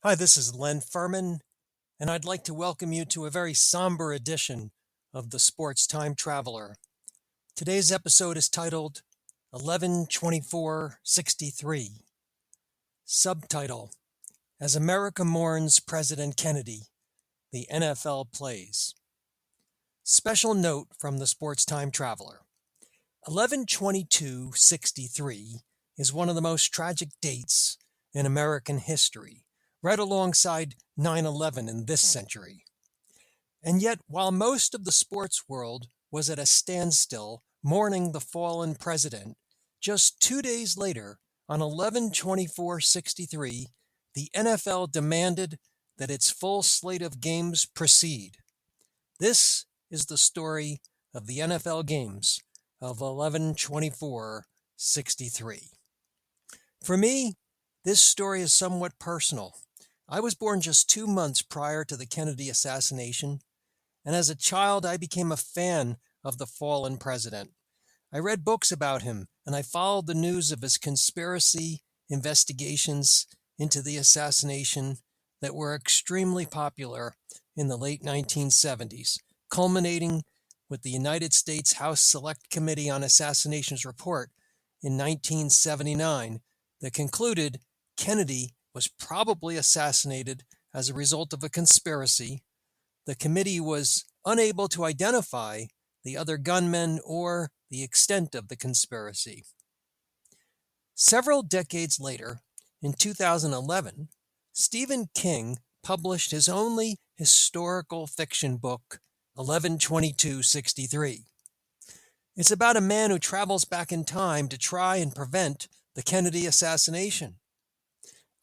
Hi, this is Len Furman, and I'd like to welcome you to a very somber edition of the Sports Time Traveler. Today's episode is titled 11/24/63. Subtitle: As America Mourns President Kennedy, the NFL Plays. Special note from the Sports Time Traveler. 11/22/63 is one of the most tragic dates in American history, right alongside 9/11 in this century. And yet, while most of the sports world was at a standstill mourning the fallen president, just 2 days later, on 11/24/63, the NFL demanded that its full slate of games proceed. This is the story of the NFL games of 11/24/63. For me, this story is somewhat personal. I was born just 2 months prior to the Kennedy assassination, and as a child I became a fan of the fallen president. I read books about him, and I followed the news of his conspiracy investigations into the assassination that were extremely popular in the late 1970s, culminating with the United States House Select Committee on Assassinations report in 1979 that concluded Kennedy was probably assassinated as a result of a conspiracy. The committee was unable to identify the other gunmen or the extent of the conspiracy. Several decades later, in 2011, Stephen King published his only historical fiction book, 11/22/63. It's about a man who travels back in time to try and prevent the Kennedy assassination.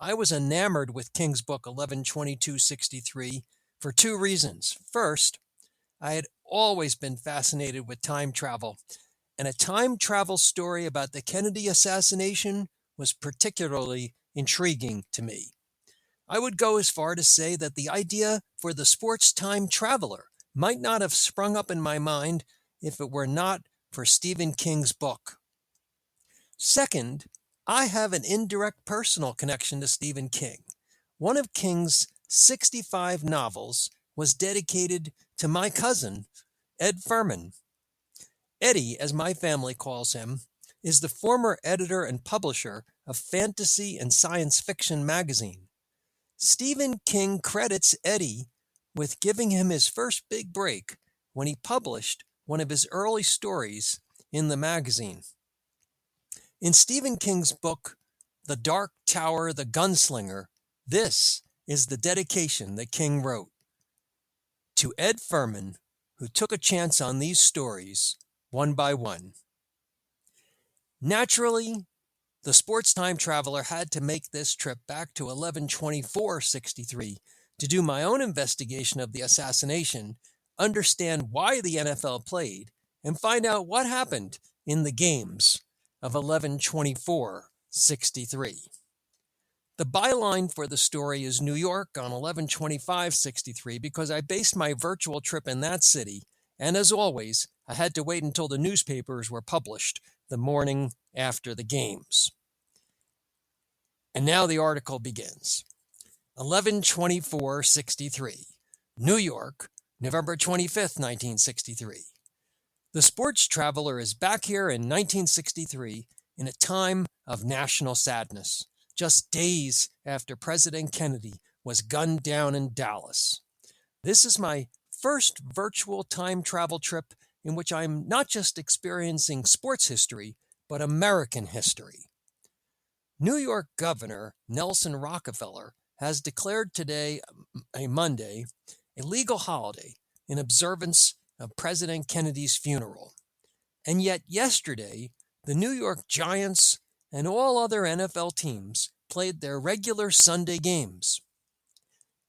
I was enamored with King's book 11/22/63 for two reasons. First, I had always been fascinated with time travel, and a time travel story about the Kennedy assassination was particularly intriguing to me. I would go as far to say that the idea for the sports time traveler might not have sprung up in my mind if it were not for Stephen King's book. Second, I have an indirect personal connection to Stephen King. One of King's 65 novels was dedicated to my cousin, Ed Furman. Eddie, as my family calls him, is the former editor and publisher of fantasy and science fiction magazine. Stephen King credits Eddie with giving him his first big break when he published one of his early stories in the magazine. In Stephen King's book, The Dark Tower, the Gunslinger, this is the dedication that King wrote. To Ed Furman, who took a chance on these stories one by one. Naturally, the sports time traveler had to make this trip back to 11/24/63 to do my own investigation of the assassination, understand why the NFL played, and find out what happened in the games of 11/24/63. The byline for the story is New York on 11/25/63 because I based my virtual trip in that city, and as always, I had to wait until the newspapers were published the morning after the games. And now the article begins. 11/24/63, New York, November 25th, 1963. The sports traveler is back here in 1963 in a time of national sadness, just days after President Kennedy was gunned down in Dallas. This is my first virtual time travel trip in which I'm not just experiencing sports history, but American history. New York Governor Nelson Rockefeller has declared today, a Monday, a legal holiday in observance of President Kennedy's funeral. And yet yesterday, the New York Giants and all other NFL teams played their regular Sunday games.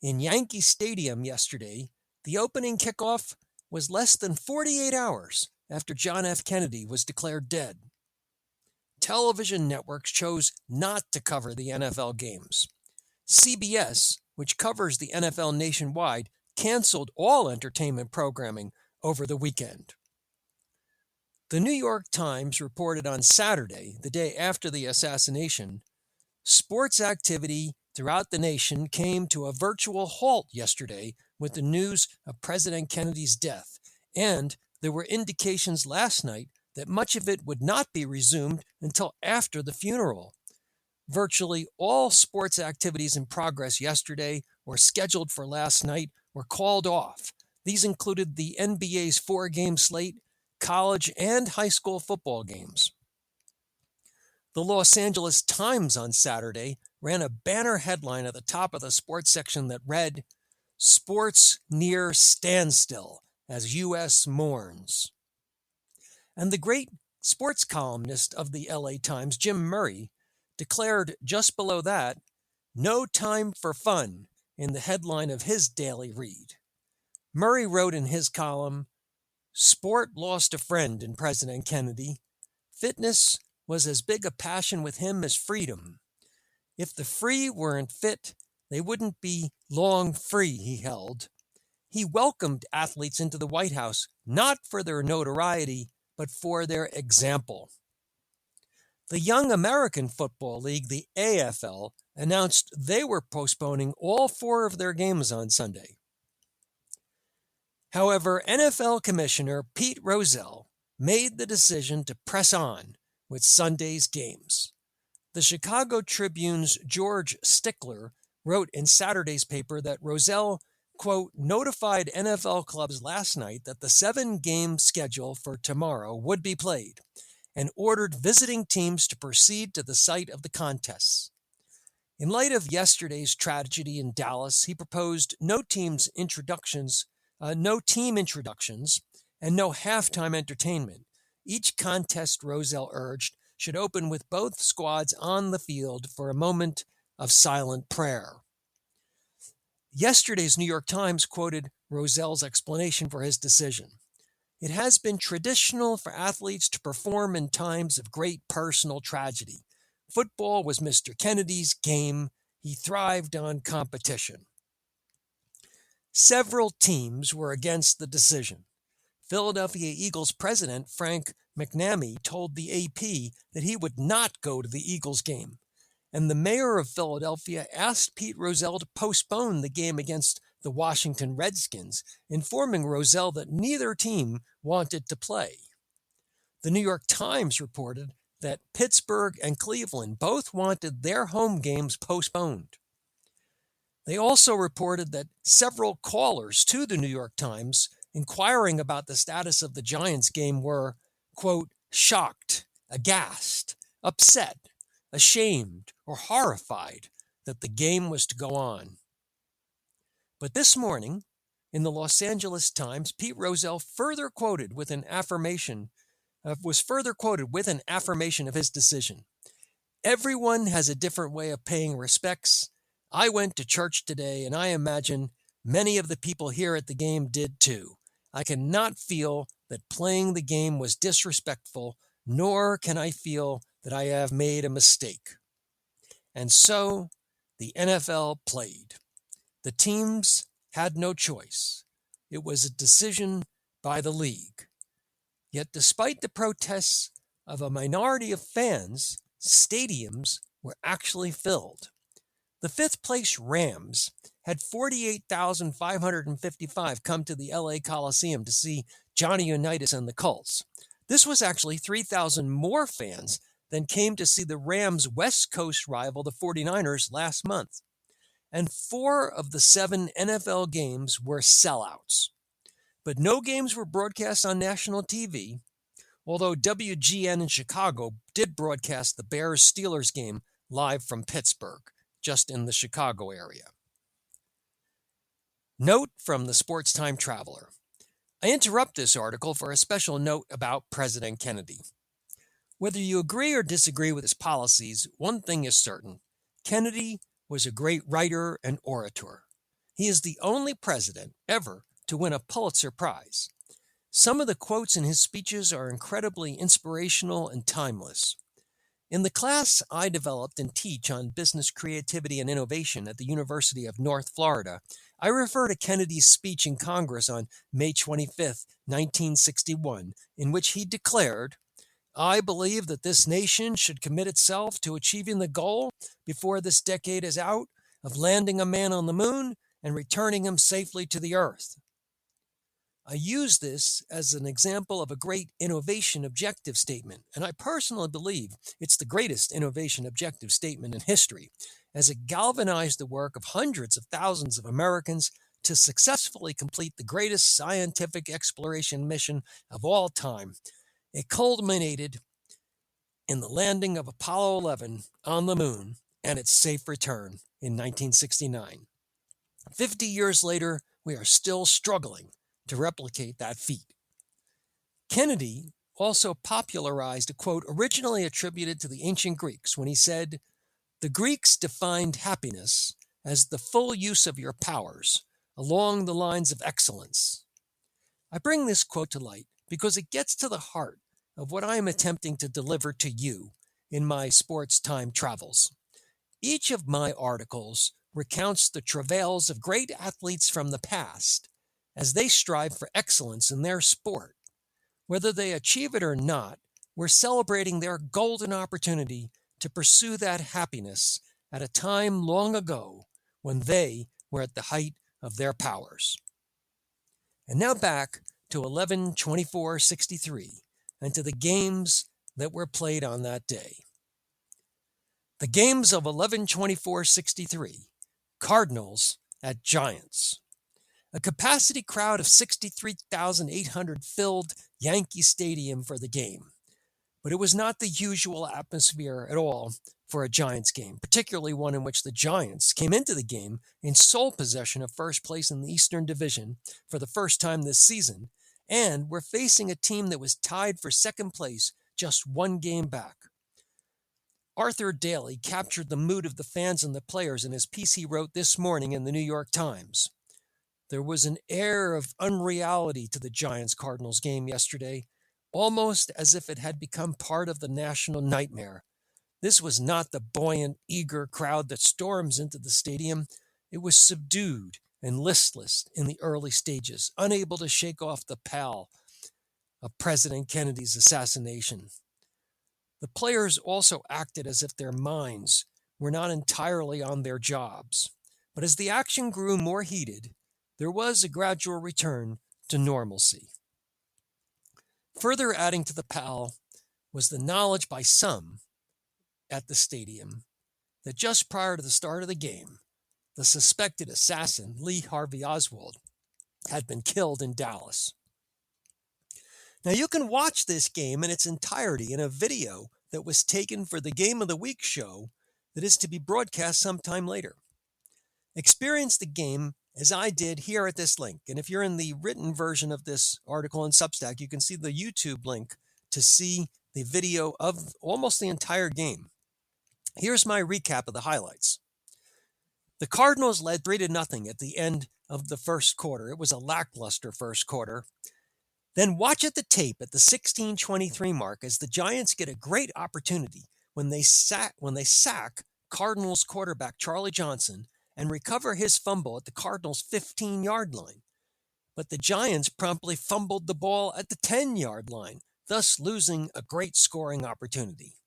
In Yankee Stadium yesterday, the opening kickoff was less than 48 hours after John F. Kennedy was declared dead. Television networks chose not to cover the NFL games. CBS, which covers the NFL nationwide, canceled all entertainment programming over the weekend. The New York Times reported on Saturday, the day after the assassination, sports activity throughout the nation came to a virtual halt yesterday with the news of President Kennedy's death, and there were indications last night that much of it would not be resumed until after the funeral. Virtually all sports activities in progress yesterday or scheduled for last night were called off. These included the NBA's 4-game slate, college and high school football games. The Los Angeles Times on Saturday ran a banner headline at the top of the sports section that read, "Sports Near Standstill as U.S. Mourns." And the great sports columnist of the LA Times, Jim Murray, declared just below that, "No time for fun," in the headline of his daily read. Murray wrote in his column, "Sport lost a friend in President Kennedy. Fitness was as big a passion with him as freedom. If the free weren't fit, they wouldn't be long free," he held. He welcomed athletes into the White House, not for their notoriety, but for their example. The Young American Football League, the AFL, announced they were postponing all 4 of their games on Sunday. However, NFL Commissioner Pete Rozelle made the decision to press on with Sunday's games. The Chicago Tribune's George Stickler wrote in Saturday's paper that Rozelle, quote, notified NFL clubs last night that the 7-game schedule for tomorrow would be played, and ordered visiting teams to proceed to the site of the contests. In light of yesterday's tragedy in Dallas, he proposed no team introductions, and no halftime entertainment. Each contest, Rozelle urged, should open with both squads on the field for a moment of silent prayer. Yesterday's New York Times quoted Rozelle's explanation for his decision. "It has been traditional for athletes to perform in times of great personal tragedy. Football was Mr. Kennedy's game. He thrived on competition." Several teams were against the decision. Philadelphia Eagles president Frank McNamee told the AP that he would not go to the Eagles game, and the mayor of Philadelphia asked Pete Rozelle to postpone the game against the Washington Redskins, informing Rozelle that neither team wanted to play. The New York Times reported that Pittsburgh and Cleveland both wanted their home games postponed. They also reported that several callers to the New York Times inquiring about the status of the Giants game were, quote, shocked, aghast, upset, ashamed, or horrified that the game was to go on. But this morning, in the Los Angeles Times, Pete Rozelle was further quoted with an affirmation of his decision. "Everyone has a different way of paying respects. I went to church today, and I imagine many of the people here at the game did too. I cannot feel that playing the game was disrespectful, nor can I feel that I have made a mistake." And so the NFL played. The teams had no choice. It was a decision by the league. Yet despite the protests of a minority of fans, stadiums were actually filled. The 5th-place Rams had 48,555 come to the LA Coliseum to see Johnny Unitas and the Colts. This was actually 3,000 more fans than came to see the Rams' West Coast rival, the 49ers, last month. And 4 of the 7 NFL games were sellouts. But no games were broadcast on national TV, although WGN in Chicago did broadcast the Bears-Steelers game live from Pittsburgh, just in the Chicago area. Note from the Sports Time Traveler. I interrupt this article for a special note about President Kennedy. Whether you agree or disagree with his policies, one thing is certain. Kennedy was a great writer and orator. He is the only president ever to win a Pulitzer Prize. Some of the quotes in his speeches are incredibly inspirational and timeless. In the class I developed and teach on business creativity and innovation at the University of North Florida, I refer to Kennedy's speech in Congress on May 25, 1961, in which he declared, "I believe that this nation should commit itself to achieving the goal before this decade is out of landing a man on the moon and returning him safely to the Earth. I use this as an example of a great innovation objective statement, and I personally believe it's the greatest innovation objective statement in history, as it galvanized the work of hundreds of thousands of Americans to successfully complete the greatest scientific exploration mission of all time. It culminated in the landing of Apollo 11 on the moon and its safe return in 1969. 50 years later, we are still struggling to replicate that feat. Kennedy also popularized a quote originally attributed to the ancient Greeks when he said, "The Greeks defined happiness as the full use of your powers along the lines of excellence." I bring this quote to light because it gets to the heart of what I am attempting to deliver to you in my sports time travels. Each of my articles recounts the travails of great athletes from the past as they strive for excellence in their sport. Whether they achieve it or not, we're celebrating their golden opportunity to pursue that happiness at a time long ago when they were at the height of their powers. And now back to 11/24/63 and to the games that were played on that day. The games of 11/24/63, Cardinals at Giants. A capacity crowd of 63,800 filled Yankee Stadium for the game. But it was not the usual atmosphere at all for a Giants game, particularly one in which the Giants came into the game in sole possession of first place in the Eastern Division for the first time this season, and were facing a team that was tied for second place just one game back. Arthur Daly captured the mood of the fans and the players in his piece he wrote this morning in the New York Times. There was an air of unreality to the Giants-Cardinals game yesterday, almost as if it had become part of the national nightmare. This was not the buoyant, eager crowd that storms into the stadium. It was subdued and listless in the early stages, unable to shake off the pall of President Kennedy's assassination. The players also acted as if their minds were not entirely on their jobs. But as the action grew more heated, there was a gradual return to normalcy. Further adding to the pall was the knowledge by some at the stadium that just prior to the start of the game, the suspected assassin, Lee Harvey Oswald, had been killed in Dallas. Now you can watch this game in its entirety in a video that was taken for the Game of the Week show that is to be broadcast sometime later. Experience the game as I did here at this link. And if you're in the written version of this article in Substack, you can see the YouTube link to see the video of almost the entire game. Here's my recap of the highlights. The Cardinals led 3-0 at the end of the first quarter. It was a lackluster first quarter. Then watch at the tape at the 16:23 mark as the Giants get a great opportunity when they sack Cardinals quarterback Charlie Johnson and recover his fumble at the Cardinals' 15-yard line. But the Giants promptly fumbled the ball at the 10-yard line, thus losing a great scoring opportunity.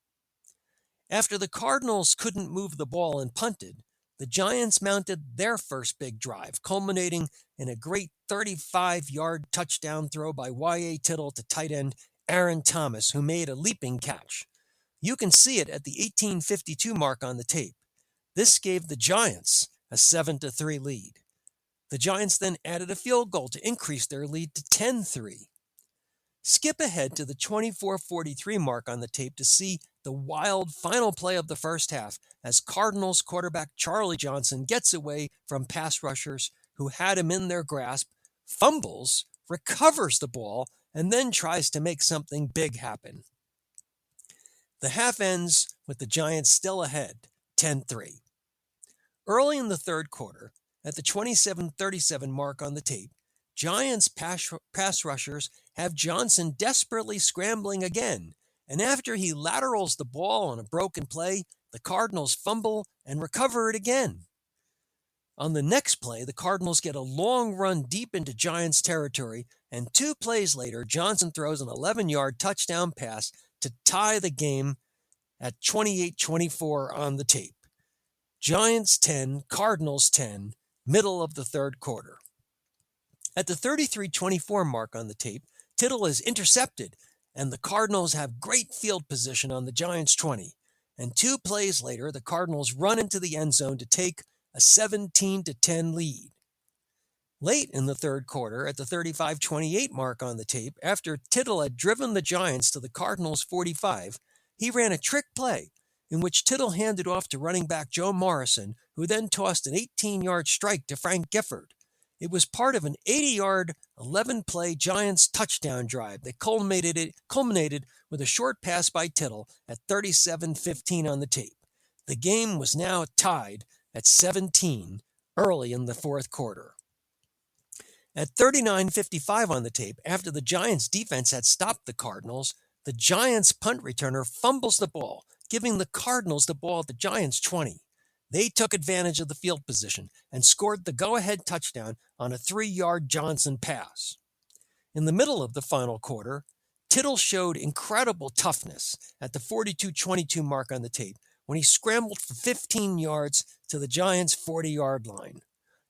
After the Cardinals couldn't move the ball and punted, the Giants mounted their first big drive, culminating in a great 35-yard touchdown throw by Y.A. Tittle to tight end Aaron Thomas, who made a leaping catch. You can see it at the 18:52 mark on the tape. This gave the Giants a 7-3 lead. The Giants then added a field goal to increase their lead to 10-3. Skip ahead to the 24:43 mark on the tape to see the wild final play of the first half as Cardinals quarterback Charlie Johnson gets away from pass rushers who had him in their grasp, fumbles, recovers the ball, and then tries to make something big happen. The half ends with the Giants still ahead, 10-3. Early in the third quarter, at the 27:37 mark on the tape, Giants pass rushers have Johnson desperately scrambling again, and after he laterals the ball on a broken play, the Cardinals fumble and recover it again. On the next play, the Cardinals get a long run deep into Giants territory, and 2 plays later, Johnson throws an 11-yard touchdown pass to tie the game at 28-24 on the tape. Giants 10, Cardinals 10, middle of the third quarter. At the 33:24 mark on the tape, Tittle is intercepted, and the Cardinals have great field position on the Giants' 20. And 2 plays later, the Cardinals run into the end zone to take a 17-10 lead. Late in the third quarter, at the 35:28 mark on the tape, after Tittle had driven the Giants to the Cardinals' 45, he ran a trick play in which Tittle handed off to running back Joe Morrison, who then tossed an 18-yard strike to Frank Gifford. It was part of an 80-yard, 11-play Giants touchdown drive that culminated with a short pass by Tittle at 37:15 on the tape. The game was now tied at 17 early in the fourth quarter. At 39:55 on the tape, after the Giants' defense had stopped the Cardinals, the Giants' punt returner fumbles the ball, giving the Cardinals the ball at the Giants' 20. They took advantage of the field position and scored the go-ahead touchdown on a 3-yard Johnson pass. In the middle of the final quarter, Tittle showed incredible toughness at the 42:22 mark on the tape when he scrambled for 15 yards to the Giants' 40-yard line.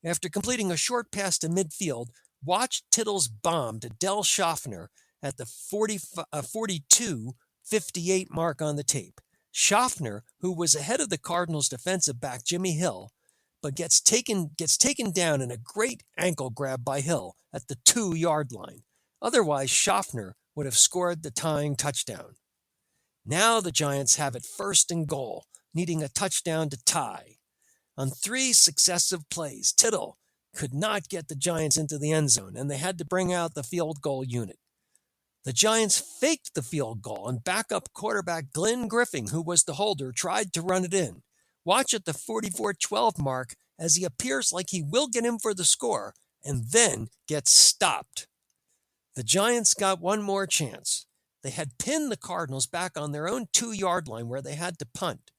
After completing a short pass to midfield, watch Tittle's bomb to Del Schaffner at the 42:58 mark on the tape. Schaffner, who was ahead of the Cardinals defensive back Jimmy Hill, but gets taken down in a great ankle grab by Hill at the 2-yard line. Otherwise, Schaffner would have scored the tying touchdown. Now the Giants have it first and goal, needing a touchdown to tie. On 3 successive plays, Tittle could not get the Giants into the end zone, and they had to bring out the field goal unit. The Giants faked the field goal, and backup quarterback Glenn Griffin, who was the holder, tried to run it in. Watch at the 44:12 mark as he appears like he will get in for the score, and then gets stopped. The Giants got one more chance. They had pinned the Cardinals back on their own 2-yard line where they had to punt.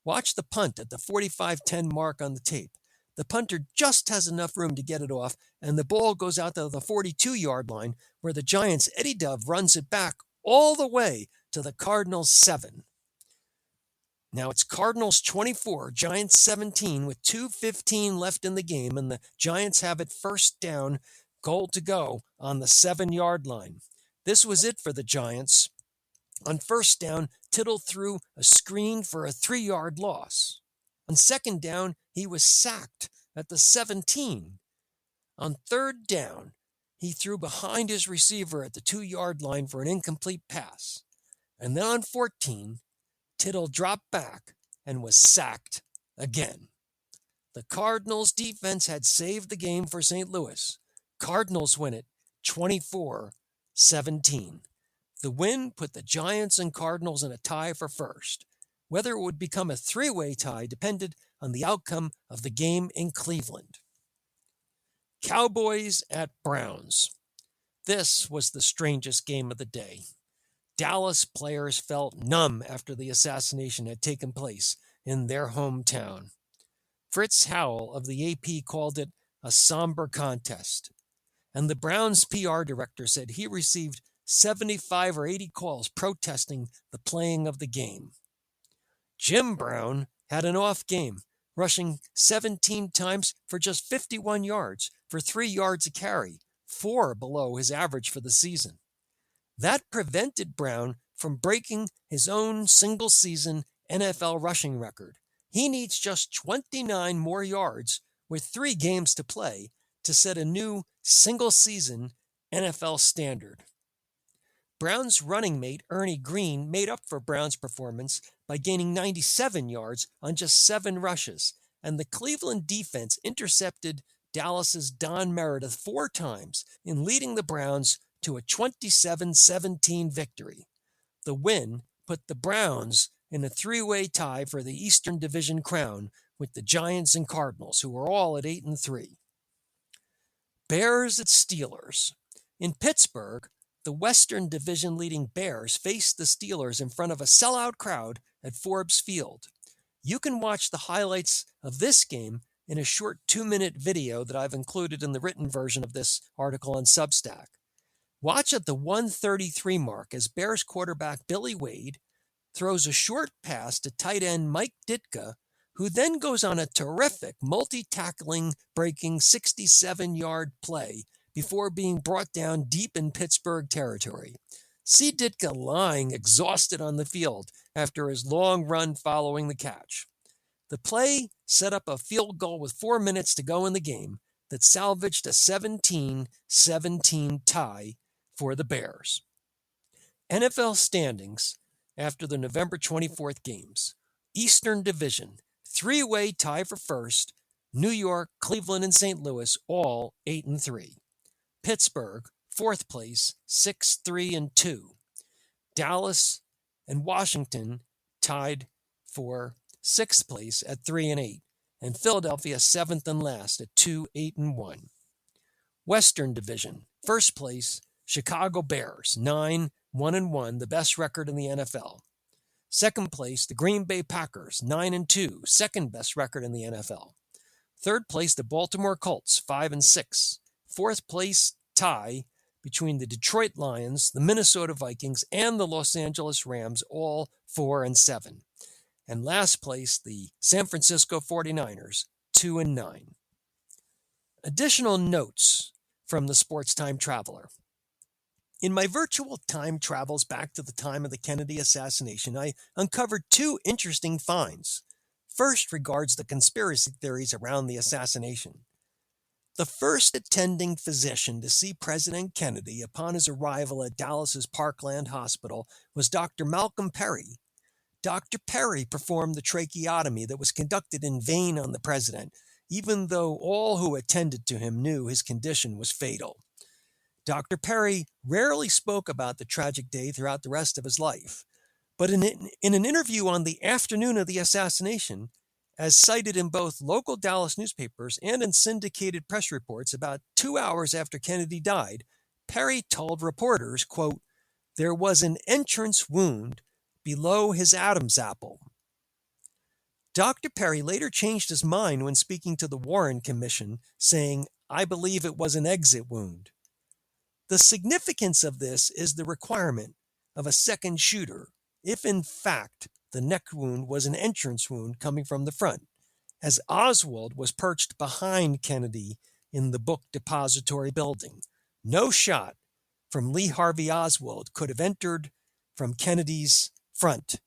Watch the punt at the 45:10 mark on the tape. The punter just has enough room to get it off, and the ball goes out to the 42-yard line where the Giants' Eddie Dove runs it back all the way to the Cardinals' 7. Now it's Cardinals 24, Giants 17 with 2:15 left in the game, and the Giants have it first down, goal to go on the 7-yard line. This was it for the Giants. On first down, Tittle threw a screen for a 3-yard loss. On second down, he was sacked at the 17. On third down, he threw behind his receiver at the 2-yard line for an incomplete pass. And then on 14, Tittle dropped back and was sacked again. The Cardinals' defense had saved the game for St. Louis. Cardinals win it 24-17. The win put the Giants and Cardinals in a tie for first. Whether it would become a 3-way tie depended on the outcome of the game in Cleveland. Cowboys at Browns. This was the strangest game of the day. Dallas players felt numb after the assassination had taken place in their hometown. Fritz Howell of the AP called it a somber contest, and the Browns' PR director said he received 75 or 80 calls protesting the playing of the game. Jim Brown had an off game, rushing 17 times for just 51 yards for 3 yards a carry, 4 below his average for the season. That prevented Brown from breaking his own single-season NFL rushing record. He needs just 29 more yards with 3 games to play to set a new single-season NFL standard. Brown's running mate, Ernie Green, made up for Brown's performance by gaining 97 yards on just 7 rushes, and the Cleveland defense intercepted Dallas's Don Meredith 4 times in leading the Browns to a 27-17 victory. The win put the Browns in a 3-way tie for the Eastern Division crown with the Giants and Cardinals, who are all at 8-3. Bears at Steelers. In Pittsburgh, the Western Division leading Bears faced the Steelers in front of a sellout crowd at Forbes Field. You can watch the highlights of this game in a short 2-minute video that I've included in the written version of this article on Substack. Watch at the 1:33 mark as Bears quarterback Billy Wade throws a short pass to tight end Mike Ditka, who then goes on a terrific multi-tackling, breaking 67-yard play before being brought down deep in Pittsburgh territory. See Ditka lying exhausted on the field after his long run following the catch. The play set up a field goal with 4 minutes to go in the game that salvaged a 17-17 tie for the Bears. NFL standings after the November 24th games. Eastern Division, three-way tie for first. New York, Cleveland, and St. Louis, all 8-3. Pittsburgh, fourth place, 6-3-2. Dallas and Washington tied for sixth place at 3-8, and Philadelphia seventh and last at 2-8-1. Western Division, first place, Chicago Bears, 9-1-1, the best record in the NFL. Second place, the Green Bay Packers, 9-2, second best record in the NFL. Third place, the Baltimore Colts, 5-6. Fourth place tie between the Detroit Lions, the Minnesota Vikings, and the Los Angeles Rams, all 4-7. And last place, the San Francisco 49ers, 2-9. Additional notes from the Sports Time Traveler. In my virtual time travels back to the time of the Kennedy assassination, I uncovered two interesting finds. First regards the conspiracy theories around the assassination. The first attending physician to see President Kennedy upon his arrival at Dallas's Parkland Hospital was Dr. Malcolm Perry. Dr. Perry performed the tracheotomy that was conducted in vain on the president, even though all who attended to him knew his condition was fatal. Dr. Perry rarely spoke about the tragic day throughout the rest of his life, but in an interview on the afternoon of the assassination, as cited in both local Dallas newspapers and in syndicated press reports about 2 hours after Kennedy died, Perry told reporters, quote, "There was an entrance wound below his Adam's apple." Dr. Perry later changed his mind when speaking to the Warren Commission, saying, "I believe it was an exit wound." The significance of this is the requirement of a second shooter, if in fact the neck wound was an entrance wound coming from the front, as Oswald was perched behind Kennedy in the book depository building. No shot from Lee Harvey Oswald could have entered from Kennedy's front,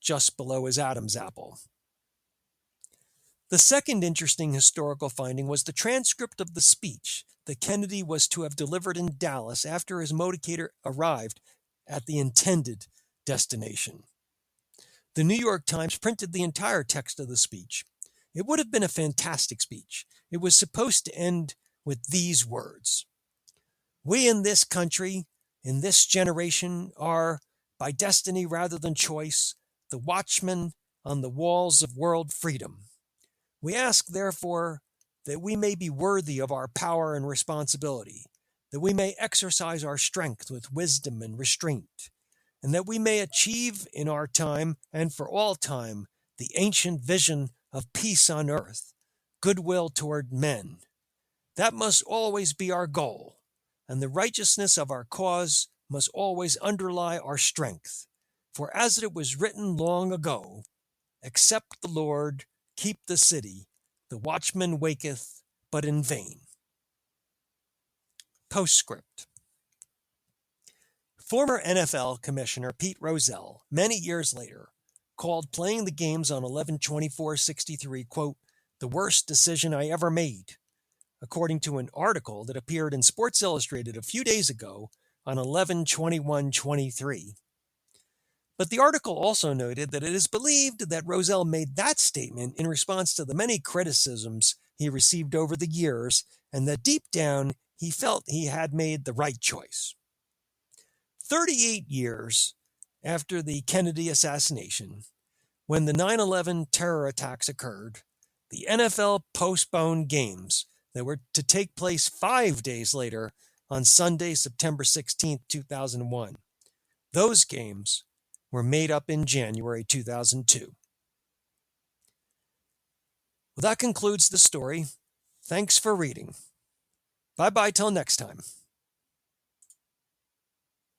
just below his Adam's apple. The second interesting historical finding was the transcript of the speech that Kennedy was to have delivered in Dallas after his motorcade arrived at the intended destination. The New York Times printed the entire text of the speech. It would have been a fantastic speech. It was supposed to end with these words: "We in this country, in this generation, are, by destiny rather than choice, the watchmen on the walls of world freedom. We ask, therefore, that we may be worthy of our power and responsibility, that we may exercise our strength with wisdom and restraint, and that we may achieve in our time and for all time the ancient vision of peace on earth, goodwill toward men. That must always be our goal, and the righteousness of our cause must always underlie our strength. For as it was written long ago, except the Lord keep the city, the watchman waketh but in vain." Postscript. Former NFL Commissioner Pete Rozelle, many years later, called playing the games on 11/24/63, quote, "the worst decision I ever made," according to an article that appeared in Sports Illustrated a few days ago on 11/21/23. But the article also noted that it is believed that Rozelle made that statement in response to the many criticisms he received over the years, and that deep down he felt he had made the right choice. 38 years after the Kennedy assassination, when the 9/11 terror attacks occurred, the NFL postponed games that were to take place 5 days later on Sunday, September 16, 2001. Those games were made up in January 2002. Well, that concludes the story. Thanks for reading. Bye-bye till next time.